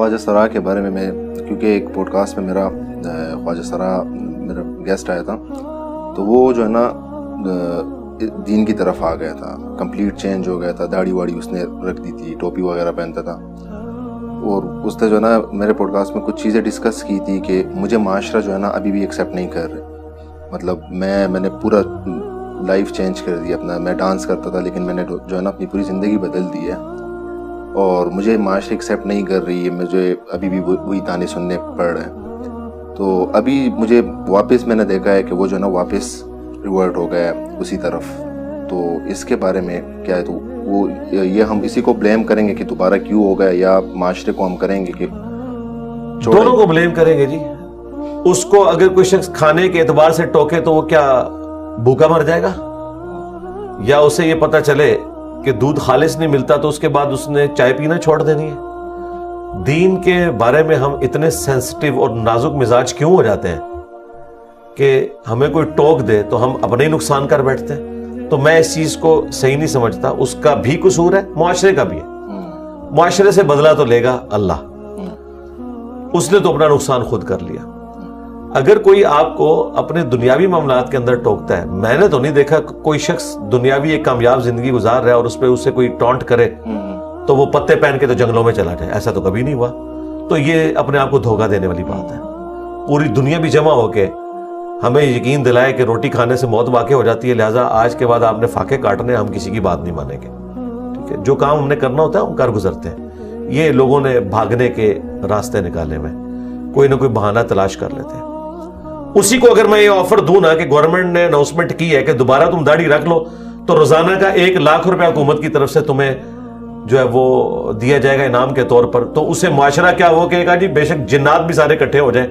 خواجہ سرا کے بارے میں کیونکہ ایک پوڈ کاسٹ میں میرا خواجہ سرا میرا گیسٹ آیا تھا، تو وہ جو ہے نا دین کی طرف آ گیا تھا، کمپلیٹ چینج ہو گیا تھا، داڑھی واڑی اس نے رکھ دی تھی، ٹوپی وغیرہ پہنتا تھا، اور اس نے جو ہے نا میرے پوڈ کاسٹ میں کچھ چیزیں ڈسکس کی تھی کہ مجھے معاشرہ جو ہے نا ابھی بھی ایکسیپٹ نہیں کر رہے. مطلب میں نے پورا لائف چینج کر دیا اپنا. میں ڈانس کرتا تھا لیکن میں نے جو ہے نا اپنی پوری زندگی بدل دی ہے، اور مجھے معاشرہ ایکسیپٹ نہیں کر رہی ہے، مجھے ابھی بھی وہی تانے سننے پڑ رہے ہیں. تو ابھی مجھے واپس میں نے دیکھا ہے کہ وہ جو ہے نا واپس ریورٹ ہو گیا ہے اسی طرف. تو اس کے بارے میں کیا ہے؟ تو وہ یہ ہم اسی کو بلیم کریں گے کہ دوبارہ کیوں ہو گیا، یا معاشرے کو ہم کریں گے کہ دونوں کو بلیم کریں گے جی. اس کو اگر کوئی شخص کھانے کے اعتبار سے ٹوکے تو وہ کیا بھوکا مر جائے گا؟ یا اسے یہ پتا چلے کہ دودھ خالص نہیں ملتا تو اس کے بعد اس نے چائے پینا چھوڑ دینی ہے؟ دین کے بارے میں ہم اتنے سینسٹیو اور نازک مزاج کیوں ہو جاتے ہیں کہ ہمیں کوئی ٹوک دے تو ہم اپنے ہی نقصان کر بیٹھتے ہیں؟ تو میں اس چیز کو صحیح نہیں سمجھتا. اس کا بھی قصور ہے، معاشرے کا بھی ہے. معاشرے سے بدلہ تو لے گا اللہ، اس نے تو اپنا نقصان خود کر لیا. اگر کوئی آپ کو اپنے دنیاوی معاملات کے اندر ٹوکتا ہے، میں نے تو نہیں دیکھا کوئی شخص دنیاوی ایک کامیاب زندگی گزار رہا ہے اور اس پہ اس سے کوئی ٹونٹ کرے تو وہ پتے پہن کے تو جنگلوں میں چلا جائے. ایسا تو کبھی نہیں ہوا. تو یہ اپنے آپ کو دھوکہ دینے والی بات ہے. پوری دنیا بھی جمع ہو کے ہمیں یقین دلائے کہ روٹی کھانے سے موت واقع ہو جاتی ہے، لہٰذا آج کے بعد آپ نے فاقے کاٹنے، ہم کسی کی بات نہیں مانیں گے. ٹھیک ہے، جو کام ہم نے کرنا ہوتا ہے ہم کر گزرتے ہیں. یہ لوگوں نے بھاگنے کے راستے نکالے میں کوئی نہ کوئی بہانہ تلاش کر لیتے ہیں. اسی کو اگر میں یہ آفر دوں نا کہ گورنمنٹ نے اناؤنسمنٹ کی ہے کہ دوبارہ تم داڑھی رکھ لو تو روزانہ کا 1 لاکھ روپے حکومت کی طرف سے تمہیں جو ہے وہ دیا جائے گا انعام کے طور پر، تو اسے معاشرہ کیا وہ کہے گا جی بے شک جنات بھی سارے اکٹھے ہو جائیں.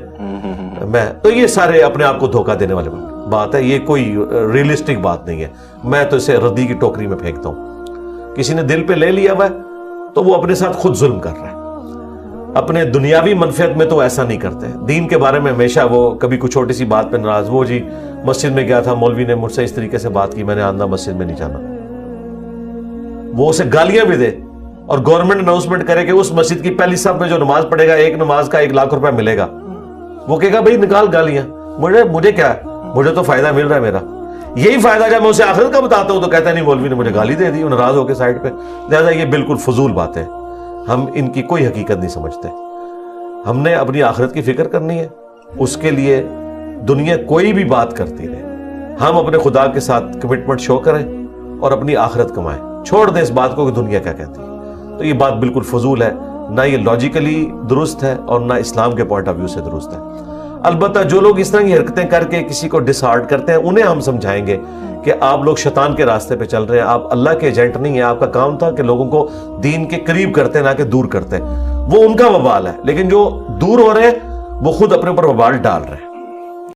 میں تو یہ سارے اپنے آپ کو دھوکہ دینے والے بات ہے، یہ کوئی ریئلسٹک بات نہیں ہے. میں تو اسے ردی کی ٹوکری میں پھینکتا ہوں. کسی نے دل پہ لے لیا ہوا ہے تو وہ اپنے ساتھ خود ظلم کر رہا ہے. اپنے دنیاوی منفعت میں تو ایسا نہیں کرتے. دین کے بارے میں ہمیشہ وہ کبھی کوئی چھوٹی سی بات پہ ناراض، وہ جی مسجد میں گیا تھا، مولوی نے مجھ سے اس طریقے سے بات کی، میں نے آندہ مسجد میں نہیں جانا. وہ اسے گالیاں بھی دے اور گورنمنٹ اناؤنسمنٹ کرے کہ اس مسجد کی پہلی صف میں جو نماز پڑھے گا ایک نماز کا 1 لاکھ روپے ملے گا. وہ کہے گا بھائی نکال گالیاں، مجھے کیا ہے، مجھے تو فائدہ مل رہا ہے. میرا یہی فائدہ جب میں اسے آخرت کا بتاتا ہوں تو کہتا ہے نہیں مولوی نے مجھے گالی دے دی، ناراض ہو کے سائڈ پہ. لہٰذا یہ بالکل فضول بات ہے، ہم ان کی کوئی حقیقت نہیں سمجھتے. ہم نے اپنی آخرت کی فکر کرنی ہے، اس کے لیے دنیا کوئی بھی بات کرتی رہے، ہم اپنے خدا کے ساتھ کمٹمنٹ شو کریں اور اپنی آخرت کمائیں. چھوڑ دیں اس بات کو کہ دنیا کیا کہتی ہے. تو یہ بات بالکل فضول ہے، نہ یہ لاجیکلی درست ہے اور نہ اسلام کے پوائنٹ آف ویو سے درست ہے. البتہ جو لوگ اس طرح کی حرکتیں کر کے کسی کو ڈس ہارٹ کرتے ہیں انہیں ہم سمجھائیں گے کہ آپ لوگ شیطان کے راستے پہ چل رہے ہیں، آپ اللہ کے ایجنٹ نہیں ہیں. آپ کا کام تھا کہ لوگوں کو دین کے قریب کرتے نہ کہ دور کرتے. وہ ان کا وبال ہے، لیکن جو دور ہو رہے ہیں وہ خود اپنے اوپر وبال ڈال رہے ہیں.